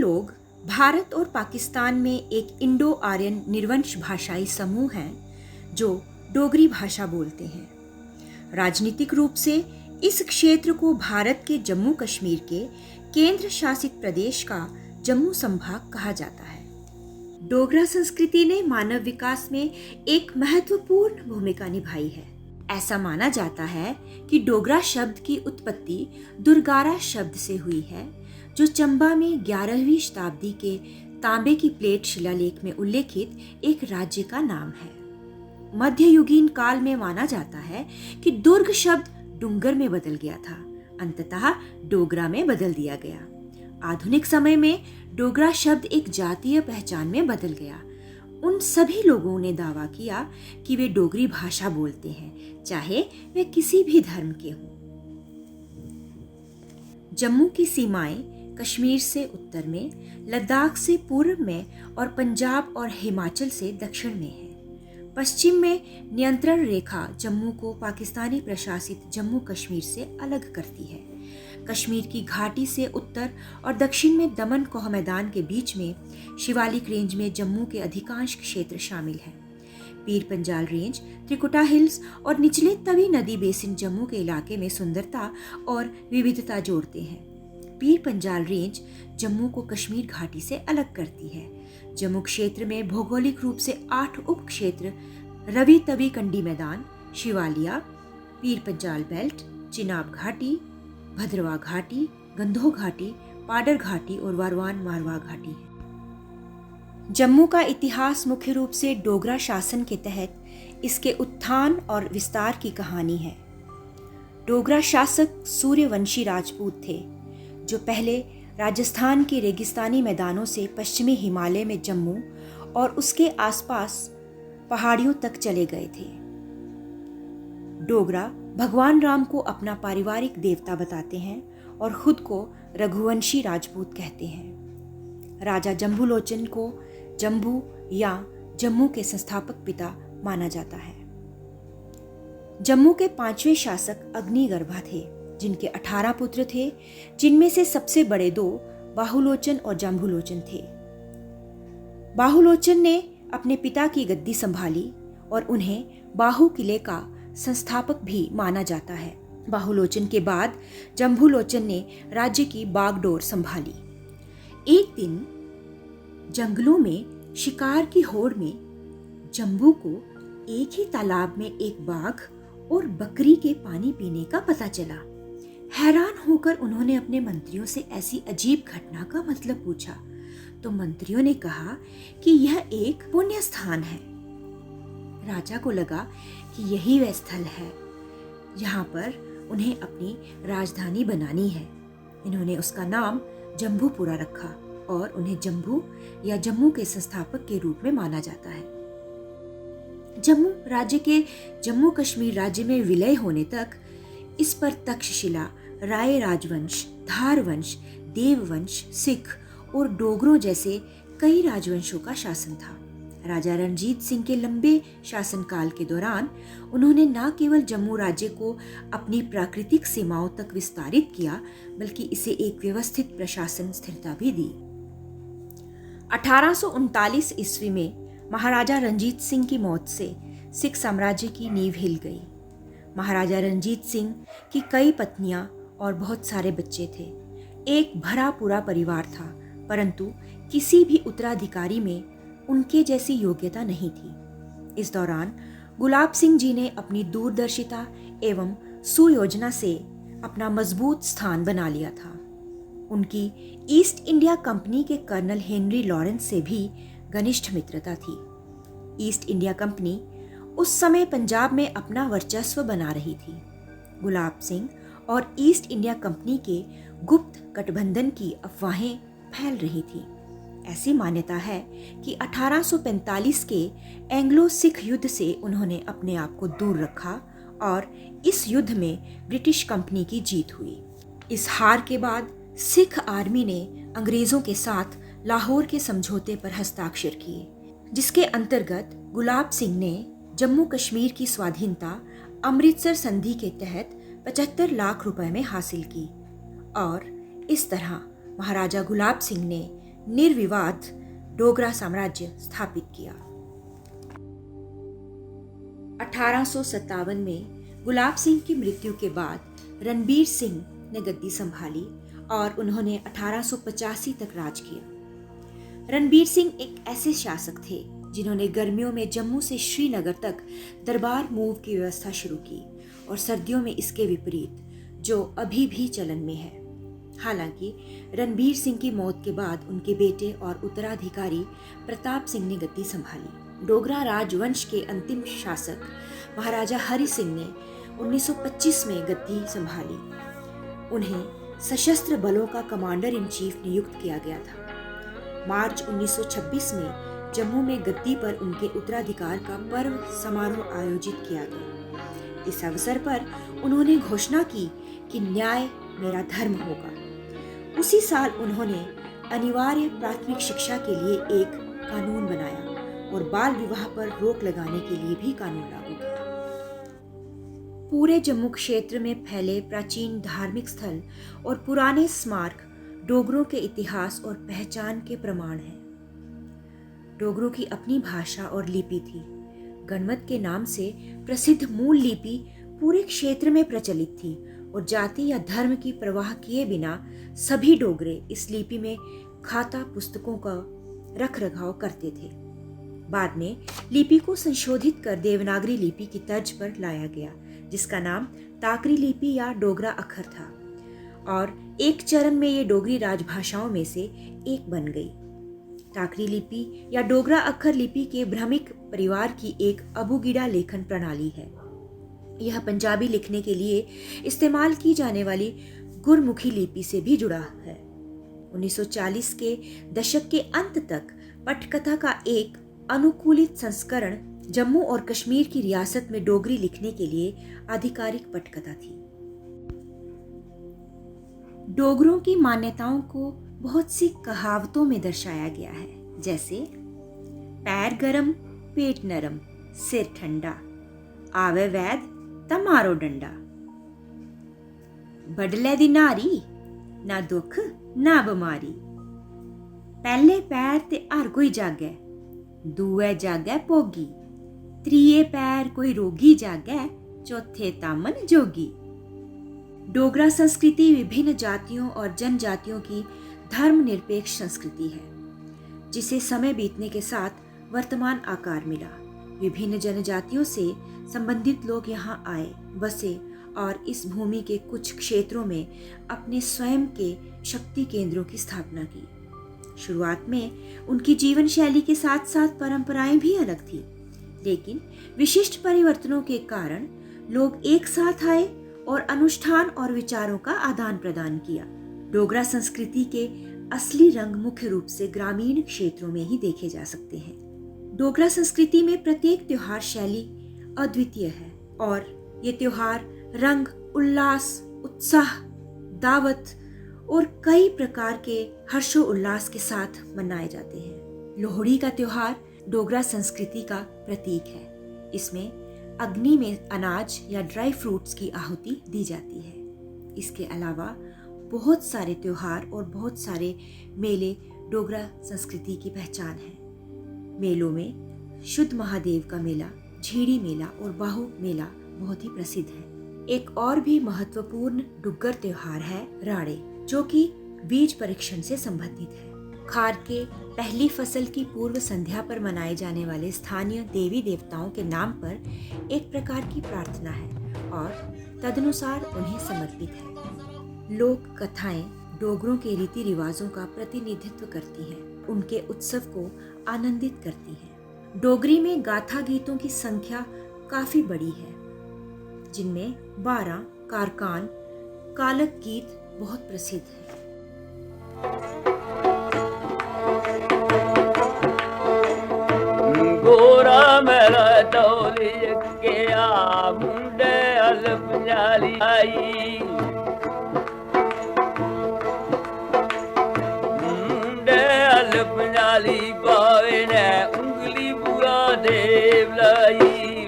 लोग भारत और पाकिस्तान में एक इंडो आर्यन निर्वंश भाषाई समूह हैं जो डोगरी भाषा बोलते हैं। राजनीतिक रूप से इस क्षेत्र को भारत के जम्मू कश्मीर के केंद्र शासित प्रदेश का जम्मू संभाग कहा जाता है। डोगरा संस्कृति ने मानव विकास में एक महत्वपूर्ण भूमिका निभाई है। ऐसा माना जाता है कि डोगरा शब्द की उत्पत्ति दुर्गारा शब्द से हुई है, जो चंबा में 11वीं शताब्दी के तांबे की प्लेट शिलालेख में उल्लेखित एक राज्य का नाम है। मध्ययुगीन काल में माना जाता है कि दुर्ग शब्द डुंगर में बदल गया था, अंततः डोगरा में बदल दिया गया। आधुनिक समय में डोगरा शब्द एक जातीय पहचान में बदल गया। उन सभी लोगों ने दावा किया कि वे डोगरी भाषा बोलते हैं, चाहे वे किसी भी धर्म के हों। जम्मू की सीमाएं कश्मीर से उत्तर में, लद्दाख से पूर्व में और पंजाब और हिमाचल से दक्षिण में है। पश्चिम में नियंत्रण रेखा जम्मू को पाकिस्तानी प्रशासित जम्मू कश्मीर से अलग करती है। कश्मीर की घाटी से उत्तर और दक्षिण में दमन कोह मैदान के बीच में शिवालिक रेंज में जम्मू के अधिकांश क्षेत्र शामिल हैं। पीर पंजाल रेंज, त्रिकुटा हिल्स और निचले तवी नदी बेसिन जम्मू के इलाके में सुंदरता और विविधता जोड़ते हैं। पीर पंजाल रेंज जम्मू को कश्मीर घाटी से अलग करती है। जम्मू क्षेत्र में भौगोलिक रूप से 8 उप क्षेत्र रवि तवी कंडी मैदान, शिवालिया, पीर पंजाल बेल्ट, चिनाब घाटी, भद्रवा घाटी, गंधो घाटी, पाडर घाटी और वारवान मारवा घाटी है। जम्मू का इतिहास मुख्य रूप से डोगरा शासन के तहत इसके उत्थान और विस्तार की कहानी है। डोगरा शासक सूर्यवंशी राजपूत थे, जो पहले राजस्थान के रेगिस्तानी मैदानों से पश्चिमी हिमालय में जम्मू और उसके आसपास पहाड़ियों तक चले गए थे। डोगरा भगवान राम को अपना पारिवारिक देवता बताते हैं और खुद को रघुवंशी राजपूत कहते हैं। राजा जम्बूलोचन को जम्बू या जम्मू के संस्थापक पिता माना जाता है। जम्मू के 5वें शासक अग्निगर्भा थे, जिनके 18 पुत्र थे, जिनमें से सबसे बड़े 2 बाहुलोचन और जम्बूलोचन थे। बाहुलोचन ने अपने पिता की गद्दी संभाली और उन्हें बाहु किले का संस्थापक भी माना जाता है। बाहुलोचन के बाद जम्बूलोचन ने राज्य की बागडोर संभाली। एक दिन जंगलों में शिकार की होड़ में जम्बू को एक ही तालाब में एक बाघ और बकरी के पानी पीने का पता चला। हैरान होकर उन्होंने अपने मंत्रियों से ऐसी अजीब घटना का मतलब पूछा, तो मंत्रियों ने कहा कि यह एक पुण्य स्थान है। राजा को लगा कि यही वह स्थल है जहाँ पर उन्हें अपनी राजधानी बनानी है। इन्होंने उसका नाम जम्बूपुरा रखा और उन्हें जम्बू या जम्मू के संस्थापक के रूप में माना जाता है। जम्मू राज्य के जम्मू कश्मीर राज्य में विलय होने तक इस पर तक्षशिला, राय राजवंश, धार वंश, देववंश, सिख और डोगरों जैसे कई राजवंशों का शासन था। राजा रणजीत सिंह के लंबे शासनकाल के दौरान उन्होंने न केवल जम्मू राज्य को अपनी प्राकृतिक सीमाओं तक विस्तारित किया, बल्कि इसे एक व्यवस्थित प्रशासन स्थिरता भी दी। 1839 ईस्वी में महाराजा रणजीत सिंह की मौत से सिख साम्राज्य की नींव हिल गई। महाराजा रणजीत सिंह की कई पत्नियां और बहुत सारे बच्चे थे। एक भरा पूरा परिवार था, परंतु किसी भी उत्तराधिकारी में उनके जैसी योग्यता नहीं थी। इस दौरान गुलाब सिंह जी ने अपनी दूरदर्शिता एवं सुयोजना से अपना मजबूत स्थान बना लिया था। उनकी ईस्ट इंडिया कंपनी के कर्नल हेनरी लॉरेंस से भी घनिष्ठ मित्रता थी। ईस्ट इंडिया कंपनी उस समय पंजाब में अपना वर्चस्व बना रही थी। गुलाब सिंह और ईस्ट इंडिया कंपनी के गुप्त गठबंधन की अफवाहें फैल रही थी। ऐसी मान्यता है कि 1845 के एंग्लो सिख युद्ध से उन्होंने अपने आप को दूर रखा और इस युद्ध में ब्रिटिश कंपनी की जीत हुई। इस हार के बाद सिख आर्मी ने अंग्रेजों के साथ लाहौर के समझौते पर हस्ताक्षर किए, जिसके अंतर्गत गुलाब सिंह ने जम्मू कश्मीर की स्वाधीनता अमृतसर संधि के तहत 75 लाख रुपए में हासिल की और इस तरह महाराजा गुलाब सिंह ने निर्विवाद डोगरा साम्राज्य स्थापित किया। 1857 में गुलाब सिंह की मृत्यु के बाद रणबीर सिंह ने गद्दी संभाली और उन्होंने 1885 तक राज किया। रणबीर सिंह एक ऐसे शासक थे जिन्होंने गर्मियों में जम्मू से श्रीनगर तक दरबार मूव की व्यवस्था शुरू की और सर्दियों में इसके विपरीत, जो अभी भी चलन में है। हालांकि रणबीर सिंह की मौत के बाद उनके बेटे और उत्तराधिकारी प्रताप सिंह ने गद्दी संभाली। डोगरा राजवंश के अंतिम शासक महाराजा हरि सिंह ने 1925 में गद्दी संभाली। उन्हें सशस्त्र बलों का कमांडर इन चीफ नियुक्त किया गया था। मार्च 1926 में जम्मू में गद्दी पर उनके उत्तराधिकार का पर्व समारोह आयोजित किया गया। इस अवसर पर उन्होंने घोषणा की कि न्याय मेरा धर्म होगा। उसी साल उन्होंने अनिवार्य प्राथमिक शिक्षा के लिए एक कानून बनाया और बाल विवाह पर रोक लगाने के लिए भी कानून लागू किया। पूरे जम्मू क्षेत्र में फैले प्राचीन धार्मिक स्थल और पुराने स्मारक डोगरों के इतिहास और पहचान के प्रमाण हैं। डोगरों की अपनी भाषा और लिपि थी। गणमत के नाम से प्रसिद्ध मूल लिपि पूरे क्षेत्र में प्रचलित थी और जाति या धर्म की परवाह किए बिना सभी डोगरे इस लिपि में खाता पुस्तकों का रख रखाव करते थे। बाद में लिपि को संशोधित कर देवनागरी लिपि की तर्ज पर लाया गया, जिसका नाम ताकरी लिपि या डोगरा अखर था और एक चरण में ये डोगरी राजभाषाओं में से एक बन गई। ताकरी लिपि या डोगरा अखर लिपि के ब्राह्मिक परिवार की एक अबुगिड़ा लेखन प्रणाली है। यह पंजाबी लिखने के लिए इस्तेमाल की जाने वाली गुरमुखी लिपि से भी जुड़ा है। 1940 के दशक के अंत तक पटकथा का एक अनुकूलित संस्करण जम्मू और कश्मीर की रियासत में डोगरी लिखने के लिए आधिकारिक पटकथा थी। डोगरों की मान्यताओं को बहुत सी कहावतों में दर्शाया गया है, जैसे पैर गरम पेट नरम सिर ठंडा, आवे वैद तमारो डंडा, बडले दी नारी ना दुख ना बीमारी, पहले पैर ते हर कोई जागे दूए जागे भोगी, त्रिये पैर कोई रोगी जागे चौथे तामन जोगी। डोगरा संस्कृति विभिन्न जातियों और जनजातियों की धर्मनिरपेक्ष संस्कृति है, जिसे समय बीतने के साथ वर्तमान आकार मिला। विभिन्न जनजातियों से संबंधित लोग यहाँ आए, बसे और इस भूमि के कुछ क्षेत्रों में अपने स्वयं के शक्ति केंद्रों की स्थापना की। शुरुआत में उनकी जीवन शैली के साथ साथ परंपराएं भी अलग थी, लेकिन विशिष्ट परिवर्तनों के कारण लोग एक साथ आए और अनुष्ठान और विचारों का आदान प्रदान किया। डोगरा संस्कृति के असली रंग मुख्य रूप से ग्रामीण क्षेत्रों में ही देखे जा सकते हैं। डोगरा संस्कृति में प्रत्येक त्योहार शैली अद्वितीय है और ये त्योहार रंग, उल्लास, उत्साह, दावत और कई प्रकार के हर्षोल्लास के साथ मनाए जाते हैं। लोहड़ी का त्योहार डोगरा संस्कृति का प्रतीक है। इसमें अग्नि में अनाज या ड्राई फ्रूट्स की आहुति दी जाती है। इसके अलावा बहुत सारे त्योहार और बहुत सारे मेले डोगरा संस्कृति की पहचान है। मेलों में शुद्ध महादेव का मेला, झीड़ी मेला और बाहु मेला बहुत ही प्रसिद्ध है। एक और भी महत्वपूर्ण डुग्गर त्योहार है राड़े, जो कि बीज परीक्षण से संबंधित है। खार के पहली फसल की पूर्व संध्या पर मनाए जाने वाले स्थानीय देवी देवताओं के नाम पर एक प्रकार की प्रार्थना है और तदनुसार उन्हें समर्पित है। लोक कथाएं डोगरों के रीति रिवाजों का प्रतिनिधित्व करती हैं, उनके उत्सव को आनंदित करती हैं। डोगरी में गाथा गीतों की संख्या काफी बड़ी है, जिनमें 12 कारकान कालक गीत बहुत प्रसिद्ध है। गोरा मेरा तौली के आ मुंडे अल्फ जाली आई, मुंडे अल्फ जाली पावे ने उंगली बुआ देव लाई।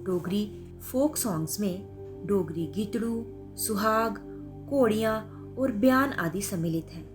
डोगरी फोक सॉन्ग्स में डोगरी गीतड़ू, सुहाग, कोड़ियाँ और बयान आदि सम्मिलित हैं।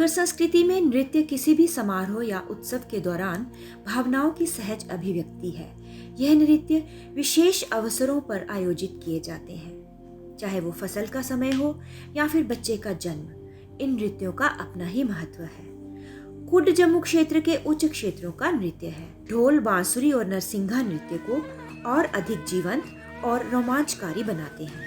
संस्कृति में नृत्य किसी भी समारोह या उत्सव के दौरान भावनाओं की सहज अभिव्यक्ति है। यह नृत्य विशेष अवसरों पर आयोजित किए जाते हैं, चाहे वो फसल का समय हो या फिर बच्चे का जन्म। इन नृत्यों का अपना ही महत्व है। कुड जम्मू क्षेत्र के उच्च क्षेत्रों का नृत्य है। ढोल, बांसुरी और नरसिंघा नृत्य को और अधिक जीवंत और रोमांचकारी बनाते हैं।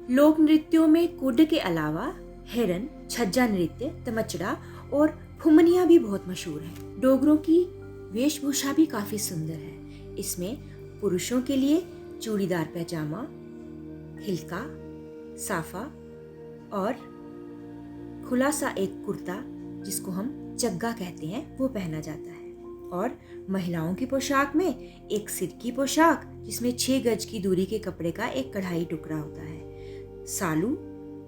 लोक नृत्यों में कुड के अलावा हिरन, छज्जा नृत्य, तमचड़ा और फुमनिया भी बहुत मशहूर है। डोगरों की वेशभूषा भी काफी सुंदर है। इसमें पुरुषों के लिए चूड़ीदार पैजामा, हिलका, साफा और खुला सा एक कुर्ता, जिसको हम चग्गा कहते हैं, वो पहना जाता है। और महिलाओं की पोशाक में एक सिर की पोशाक, जिसमें 6 गज की दूरी के कपड़े का एक कढ़ाई टुकड़ा होता है, सालू,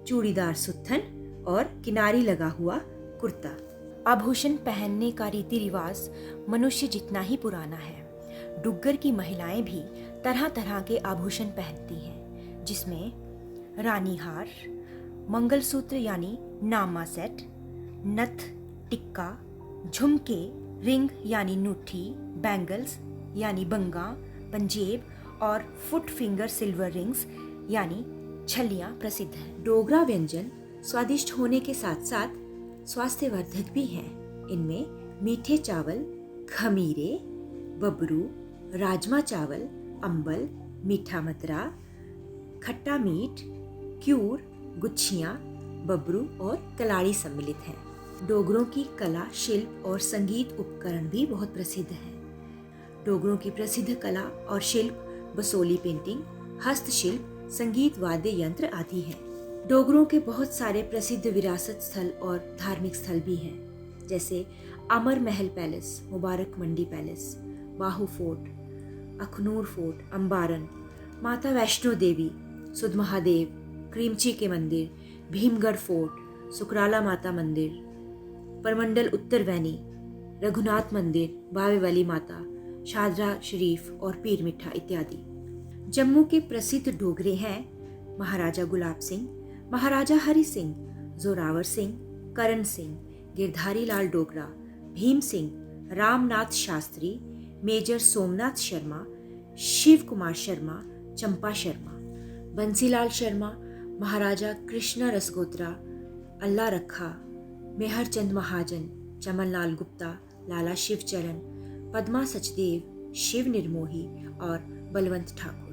चूड़ीदार सुत्थन और किनारी लगा हुआ कुर्ता। आभूषण पहनने का रीति रिवाज मनुष्य जितना ही पुराना है। डुग्गर की महिलाएं भी तरह तरह के आभूषण पहनती हैं, जिसमें रानी हार, मंगलसूत्र यानी नामा सेट, नथ, टिक्का, झुमके, रिंग यानी नूठी, बैंगल्स यानी बंगा, पंजेब और फुट फिंगर सिल्वर रिंग्स यानी छलियां प्रसिद्ध हैं। डोगरा व्यंजन स्वादिष्ट होने के साथ साथ स्वास्थ्यवर्धक भी हैं। इनमें मीठे चावल, खमीरे, बबरू, राजमा चावल, अंबल, मीठा मदरा, खट्टा मीठ, क्यूर, गुच्छियाँ, बबरू और कलाड़ी सम्मिलित हैं। डोगरों की कला, शिल्प और संगीत उपकरण भी बहुत प्रसिद्ध हैं। डोगरों की प्रसिद्ध कला और शिल्प बसोली पेंटिंग, हस्तशिल्प, संगीत, वाद्य यंत्र आदि हैं। डोगरों के बहुत सारे प्रसिद्ध विरासत स्थल और धार्मिक स्थल भी हैं, जैसे अमर महल पैलेस, मुबारक मंडी पैलेस, बाहू फोर्ट, अखनूर फोर्ट, अम्बारन, माता वैष्णो देवी, सुध महादेव, क्रीमची के मंदिर, भीमगढ़ फोर्ट, सुकराला माता मंदिर, परमंडल उत्तर वैनी, रघुनाथ मंदिर, बावे वाली माता, शादरा शरीफ और पीर मिठा इत्यादि। जम्मू के प्रसिद्ध डोगरे हैं महाराजा गुलाब सिंह, महाराजा हरि सिंह, जोरावर सिंह, करण सिंह, गिरधारी लाल डोगरा, भीम सिंह, रामनाथ शास्त्री, मेजर सोमनाथ शर्मा, शिव कुमार शर्मा, चंपा शर्मा, बंसीलाल शर्मा, महाराजा कृष्णा रसगोत्रा, अल्लाह रखा, मेहरचंद महाजन, चमनलाल गुप्ता, लाला शिवचरण, पद्मा सचदेव, शिव निर्मोही और बलवंत ठाकुर।